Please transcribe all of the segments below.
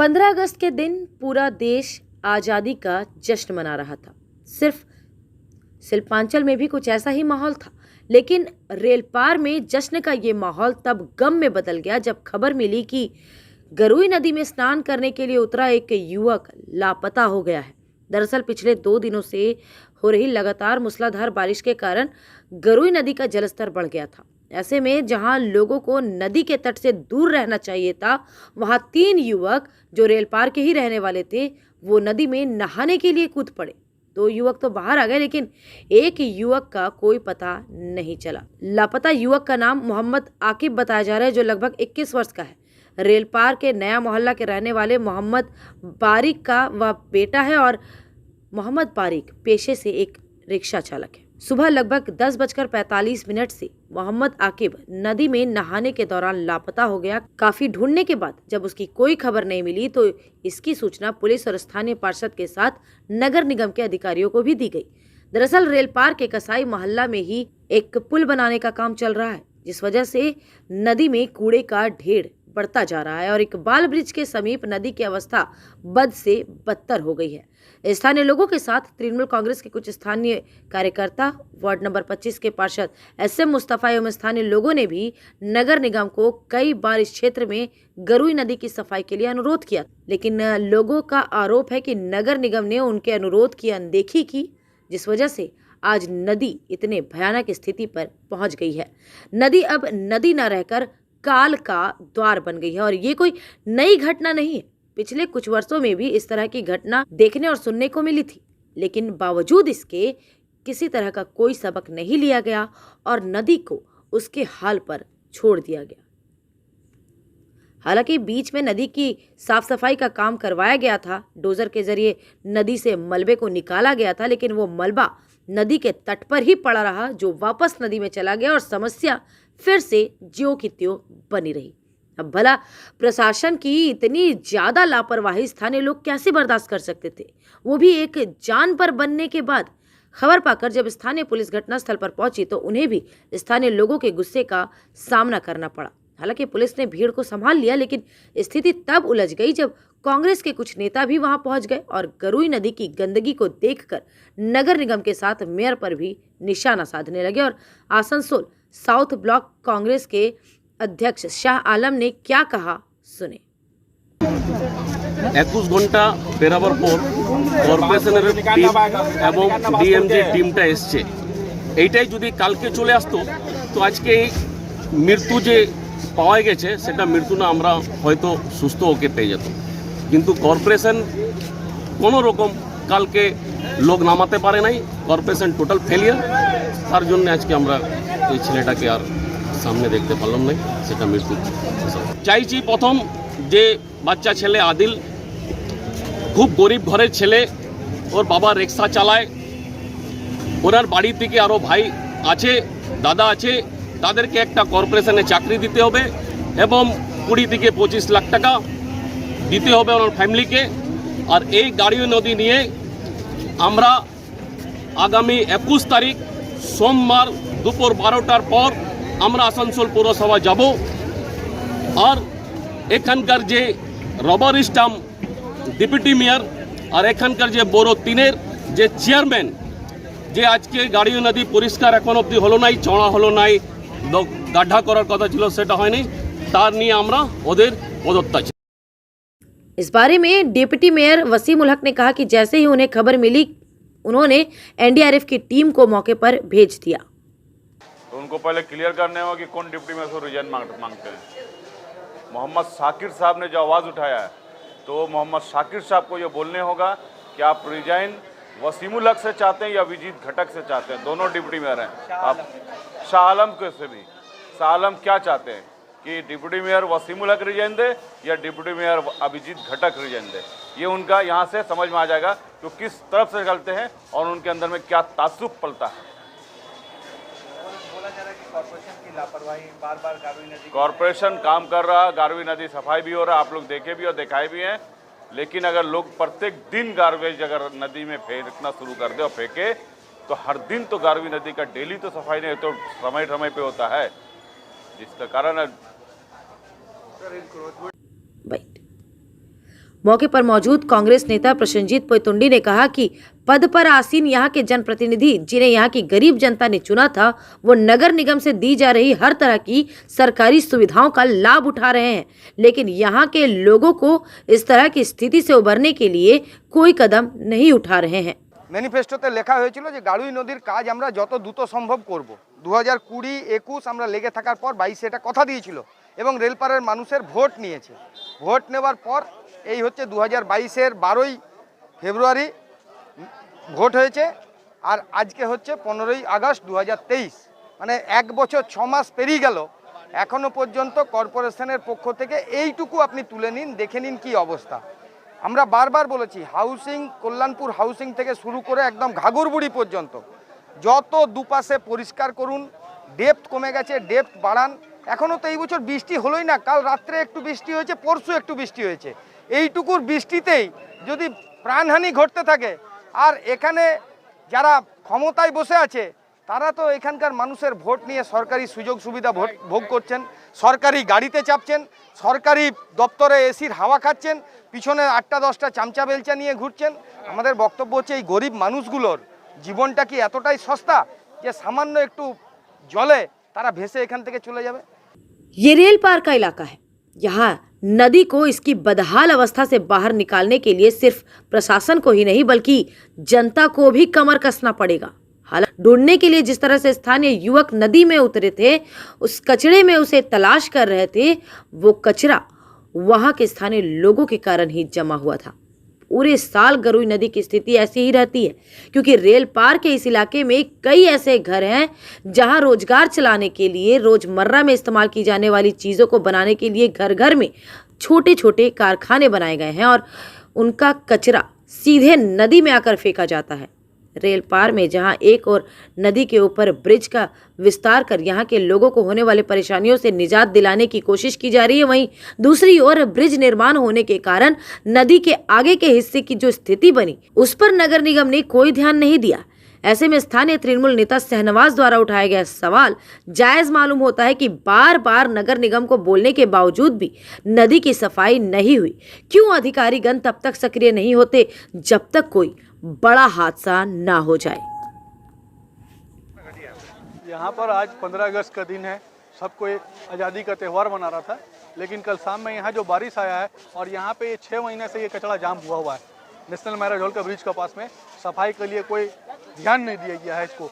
15 अगस्त के दिन पूरा देश आज़ादी का जश्न मना रहा था। सिर्फ शिल्पांचल में भी कुछ ऐसा ही माहौल था, लेकिन रेलपार में जश्न का ये माहौल तब गम में बदल गया जब खबर मिली कि गरुई नदी में स्नान करने के लिए उतरा एक युवक लापता हो गया है। दरअसल पिछले 2 दिनों से हो रही लगातार मूसलाधार बारिश के कारण गरुई नदी का जलस्तर बढ़ गया था। ऐसे में जहां लोगों को नदी के तट से दूर रहना चाहिए था, वहां 3 युवक जो रेलपार के ही रहने वाले थे, वो नदी में नहाने के लिए कूद पड़े। 2 युवक तो बाहर आ गए, लेकिन एक युवक का कोई पता नहीं चला। लापता युवक का नाम मोहम्मद आकिब बताया जा रहा है, जो लगभग 21 वर्ष का है। रेलपार के नया मोहल्ला के रहने वाले मोहम्मद बारिक का वह बेटा है और मोहम्मद बारिक पेशे से एक रिक्शा चालक है। सुबह लगभग 10:45 से मोहम्मद आकिब नदी में नहाने के दौरान लापता हो गया। काफी ढूंढने के बाद जब उसकी कोई खबर नहीं मिली तो इसकी सूचना पुलिस और स्थानीय पार्षद के साथ नगर निगम के अधिकारियों को भी दी गई। दरअसल रेलपार के कसाई मोहल्ला में ही एक पुल बनाने का काम चल रहा है, जिस वजह से नदी में कूड़े का ढेर बढ़ता जा रहा है और इकबाल ब्रिज के समीप नदी की अवस्था बद से बदतर हो गई है। स्थानीय लोगों के साथ तृणमूल कांग्रेस के कुछ स्थानीय कार्यकर्ता, वार्ड नंबर 25 के पार्षद SM मुस्तफा एवं स्थानीय लोगों ने भी नगर निगम को कई बार इस क्षेत्र में गरुई नदी की सफाई के लिए अनुरोध किया, लेकिन लोगों का आरोप है कि नगर निगम ने उनके अनुरोध की अनदेखी की, जिस वजह से आज नदी इतने भयानक स्थिति पर पहुंच गई है। नदी अब नदी न रहकर काल का द्वार बन गई है और ये कोई नई घटना नहीं है। पिछले कुछ वर्षों में भी इस तरह की घटना देखने और सुनने को मिली थी, लेकिन बावजूद इसके किसी तरह का कोई सबक नहीं लिया गया और नदी को उसके हाल पर छोड़ दिया गया। हालांकि बीच में नदी की साफ सफाई का काम करवाया गया था, डोजर के जरिए नदी से मलबे को निकाला गया था, लेकिन वो मलबा नदी के तट पर ही पड़ा रहा, जो वापस नदी में चला गया और समस्या फिर से ज्यों की त्यों बनी रही। अब भला प्रशासन की इतनी ज्यादा लापरवाही स्थानीय लोग कैसे बर्दाश्त कर सकते थे, वो भी एक जान पर बनने के बाद। खबर पाकर जब स्थानीय पुलिस घटनास्थल पर पहुंची तो उन्हें भी स्थानीय लोगों के गुस्से का सामना करना पड़ा। हालांकि पुलिस ने भीड़ को संभाल लिया, लेकिन स्थिति तब उलझ गई जब कांग्रेस के कुछ नेता भी वहां पहुंच गए और गरुई नदी की गंदगी को देखकर नगर निगम के साथ मेयर पर भी निशाना साधने लगे। और आसनसोल साउथ ब्लॉक कांग्रेस के अध्यक्ष शाह आलम ने क्या कहा, सुने। 21 ঘন্টা পেরাবার পর কর্পোরেশনের টিম এবং ডিএমজি টিমটা এসছে। এইটাই যদি কালকে চলে আসতো তো আজকে এই মৃত্যু যে পাওয়া গেছে সেটা মৃত্যু না, আমরা হয়তো সুস্থ ওকে পেয়ে যেত। কিন্তু কর্পোরেশন কোনো রকম কালকে লোক নামাতে পারে নাই, কর্পোরেশন টোটাল ফেলিয়ার। তার জন্য আজকে আমরা এই ছেলেটাকে আর সামনে দেখতে পারলাম না, সেটা মৃত্যু। চাইছি প্রথম যে বাচ্চা ছেলে আদিল খুব গরিব ঘরের ছেলে, ওর বাবা রিক্সা চালায়, ওনার বাড়ি থেকে আরও ভাই আছে, দাদা আছে, তাদেরকে একটা কর্পোরেশনে চাকরি দিতে হবে এবং 20 থেকে 25 লাখ টাকা দিতে হবে ওনার ফ্যামিলিকে। আর এই গাড়িও নদী নিয়ে আমরা আগামী 21 তারিখ সোমবার দুপুর 12টার পর আমরা আসানসোল পৌরসভা যাব। আর এখানকার যে রবার স্টাম্প ডেপুটি মেয়র আর এখানকার যে বড় 3-এর যে চেয়ারম্যান, যে আজকে গাড়িও নদী পরিষ্কার এখন অবধি হলো নাই, চড়া হলো নাই, গাड्ढा করার কথা ছিল সেটা হয়নি, তার নিয়ে আমরা ওদের পদত্যাগ। इस बारे में डिप्टी मेयर वसीम उल हक ने कहा कि जैसे ही उन्हें खबर मिली उन्होंने NDRF की टीम को मौके पर भेज दिया। तो उनको पहले क्लियर करने होगा कि कौन डिप्टी मेयर को रिजाइन मांगते हैं। मोहम्मद शाकिर साहब ने जो आवाज़ उठाया है तो मोहम्मद शाकिर साहब को ये बोलने होगा कि आप रिजाइन वसीम उल हक से चाहते हैं या विजीत घटक से चाहते हैं। दोनों डिप्टी मेयर हैं। आप शाह आलम से भी शाह आलम क्या चाहते हैं कि deputy mayor Wasim ul Haq resign दे या डिप्टी मेयर अभिजीत घटक रिजाइन दे। ये उनका यहाँ से समझ में आ जाएगा कि किस तरफ से चलते हैं और उनके अंदर में क्या तासुब पलता है। कॉर्पोरेशन की लापरवाही, बार-बार गारवी नदी, कॉर्पोरेशन काम कर रहा, गारवी नदी सफाई भी हो रहा, आप लोग देखे भी और दिखाए भी हैं। लेकिन अगर लोग प्रत्येक दिन गार्बेज अगर नदी में फेंकना शुरू कर दे और फेंके तो हर दिन तो गारवी नदी का डेली तो सफाई नहीं तो समय समय पे होता है, जिसका कारण मौके पर मौजूद कांग्रेस नेता प्रसन्नजीत पोयतुंडी ने कहा कि पद पर आसीन यहाँ के जनप्रतिनिधि जिन्हें यहाँ की गरीब जनता ने चुना था, वो नगर निगम से दी जा रही हर तरह की सरकारी सुविधाओं का लाभ उठा रहे हैं, लेकिन यहाँ के लोगों को इस तरह की स्थिति से उबरने के लिए कोई कदम नहीं उठा रहे हैं। ম্যানিফেস্টোতে লেখা হয়েছিল যে গাড়ুই নদীর কাজ আমরা যত দ্রুত সম্ভব করব। 2020-21 আমরা লেগে থাকার পর 22 এটা কথা দিয়েছিল এবং রেলপারের মানুষের ভোট নিয়েছে। ভোট নেওয়ার পর এই হচ্ছে 2022-এর 12ই ফেব্রুয়ারি ভোট হয়েছে আর আজকে হচ্ছে 15ই আগস্ট 2023, মানে 1 বছর 6 মাস পেরিয়ে গেল। এখনো পর্যন্ত কর্পোরেশনের পক্ষ থেকে এইটুকু আপনি তুলে নিন, দেখে নিন কি অবস্থা। আমরা বারবার বলেছি হাউসিং, কল্যাণপুর হাউসিং থেকে শুরু করে একদম ঘাগরবুড়ি পর্যন্ত যত দুপাশে পরিষ্কার করুন, ডেপথ কমে গেছে, ডেপথ বাড়ান। এখনও তো এই বছর বৃষ্টি হলোই না, কাল রাত্রে একটু বৃষ্টি হয়েছে, পরশু একটু বৃষ্টি হয়েছে। এইটুকুর বৃষ্টিতেই যদি প্রাণহানি ঘটতে থাকে আর এখানে যারা ক্ষমতায় বসে আছে তারা তো এখানকার মানুষের ভোট নিয়ে সরকারি সুযোগ সুবিধা ভোগ করছেন, সরকারি গাড়িতে চাপছেন, সরকারি দপ্তরে এসির হাওয়া খাচ্ছেন, পিছনে 8টা-10টা চামচা বেলচা নিয়ে ঘুরছেন। আমাদের বক্তব্য হচ্ছে এই গরিব মানুষগুলোর জীবনটা কি এতটাই সস্তা যে সামান্য একটু জলে তারা ভেসে এখান থেকে চলে যাবে? ये रेल पार का इलाका है। यहाँ नदी को इसकी बदहाल अवस्था से बाहर निकालने के लिए सिर्फ प्रशासन को ही नहीं बल्कि जनता को भी कमर कसना पड़ेगा। हालांकि ढूंढने के लिए जिस तरह से स्थानीय युवक नदी में उतरे थे, उस कचरे में उसे तलाश कर रहे थे, वो कचरा वहां के स्थानीय लोगों के कारण ही जमा हुआ था। पूरे साल गरुई नदी की स्थिति ऐसी ही रहती है, क्योंकि रेल पार के इस इलाके में कई ऐसे घर हैं जहां रोजगार चलाने के लिए, रोजमर्रा में इस्तेमाल की जाने वाली चीज़ों को बनाने के लिए घर घर में छोटे छोटे कारखाने बनाए गए हैं और उनका कचरा सीधे नदी में आकर फेंका जाता है। रेल पार में जहां एक और नदी के ऊपर ब्रिज का विस्तार कर यहां के लोगों को होने वाली परेशानियों से निजात दिलाने की कोशिश की जा रही है, वहीं दूसरी ओर ब्रिज निर्माण होने के कारण नदी के आगे के हिस्से की जो स्थिति बनी उस पर नगर निगम ने कोई ध्यान नहीं दिया। ऐसे में स्थानीय तृणमूल नेता शहनवाज द्वारा उठाया गया सवाल जायज मालूम होता है कि बार बार नगर निगम को बोलने के बावजूद भी नदी की सफाई नहीं हुई। क्यों अधिकारीगण तब तक सक्रिय नहीं होते जब तक कोई बड़ा हादसा ना हो जाए। यहाँ पर आज 15 अगस्त का दिन है, सबको एक आज़ादी का त्यौहार मना रहा था, लेकिन कल शाम में यहाँ जो बारिश आया है और यहाँ पे 6 महीने से ये कचरा जाम हुआ है नेशनल मैरिज हॉल का ब्रिज के पास में। सफाई के लिए कोई ध्यान नहीं दिया गया है, इसको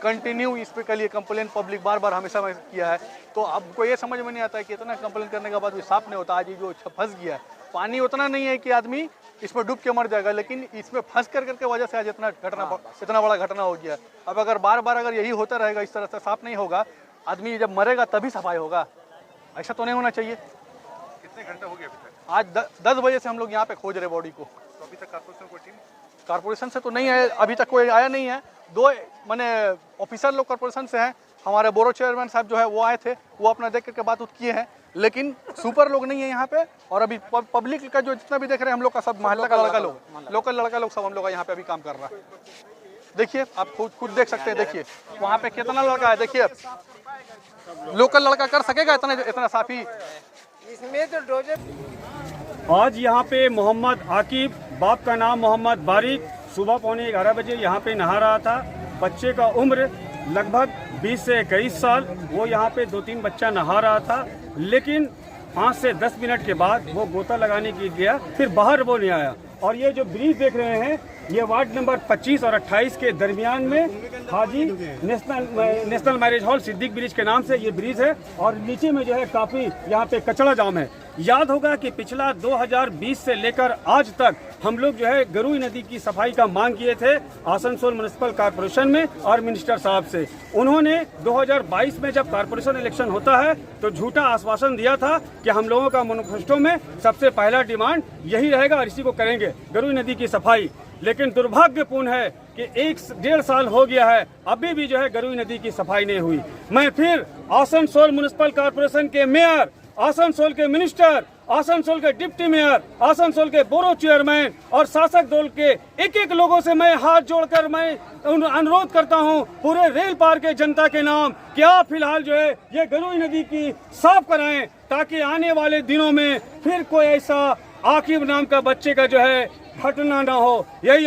कंटिन्यू इस पे के लिए कंप्लेन पब्लिक बार बार हमेशा में किया है। तो आपको ये समझ में नहीं आता है कि इतना कंप्लेन करने के बाद भी साफ नहीं होता। आज ये जो फंस गया है, पानी उतना नहीं है कि आदमी इसमें डूब के मर जाएगा, लेकिन इसमें फंस करके वजह से आज इतना बड़ा घटना हो गया। अब अगर बार बार अगर यही होता रहेगा, इस तरह से साफ नहीं होगा, आदमी जब मरेगा तभी सफाई होगा, ऐसा तो नहीं होना चाहिए। कितने घंटे हो गए अभी तक? आज 10 बजे से हम लोग यहाँ पे खोज रहे बॉडी को। तो अभी तक कारपोरेशन से तो नहीं है, अभी तक कोई आया नहीं है। 2 माने ऑफिसर लोग कारपोरेशन से हैं, हमारे बोरो चेयरमैन साहब जो है वो आए थे, वो अपना देख करके बात किए हैं, लेकिन सुपर लोग नहीं है यहाँ पे। और अभी पब्लिक का जो जितना भी देख रहे हैं हम लोग का सब मोहल्ला का लड़का लोग, लोकल लड़का लोग सब हम लोग यहाँ पे अभी काम कर रहा है। देखिए आप खुद देख सकते हैं, देखिए वहाँ पे कितना लड़का है, देखिए लोकल लड़का कर सकेगा इतना साफी। इसमें तो डोजे आज यहाँ पे मोहम्मद आकिब, बाप का नाम मोहम्मद बारिक, सुबह 11:15 बजे यहाँ पे नहा रहा था। बच्चे का उम्र लगभग 20 से 21 साल। वो यहाँ पे 2-3 बच्चा नहा रहा था, लेकिन 5 से 10 मिनट के बाद वो गोता लगाने के गया, फिर बाहर वो नहीं आया। और ये जो ब्रिज देख रहे हैं, ये वार्ड नंबर 25 और 28 के दरमियान में Haji national marriage hall Siddique bridge के नाम से ये ब्रिज है। और नीचे में जो है काफ़ी यहाँ पे कचरा जाम है। याद होगा कि पिछला 2020 से लेकर आज तक हम लोग जो है गरुई नदी की सफाई का मांग किए थे आसनसोल म्युनिसिपल कॉर्पोरेशन में और मिनिस्टर साहब से। उन्होंने 2022 में जब कॉर्पोरेशन इलेक्शन होता है तो झूठा आश्वासन दिया था कि हम लोगों का मैनिफेस्टो में सबसे पहला डिमांड यही रहेगा और इसी को करेंगे, गरुई नदी की सफाई। लेकिन दुर्भाग्यपूर्ण है कि 1-1.5 साल हो गया है, अभी भी जो है गरुई नदी की सफाई नहीं हुई। मैं फिर आसनसोल म्युनिसिपल कॉर्पोरेशन के मेयर, आसनसोल के मिनिस्टर, आसनसोल के डिप्टी मेयर, आसनसोल के बोरो चेयरमैन और शासक दल के एक लोगों से मैं हाथ जोड़कर मैं अनुरोध करता हूं पूरे रेल पार के जनता के नाम कि आप फिलहाल जो है ये गरुई नदी की साफ कराएं, ताकि आने वाले दिनों में फिर कोई ऐसा आकिब नाम का बच्चे का जो है घटना ना हो, यही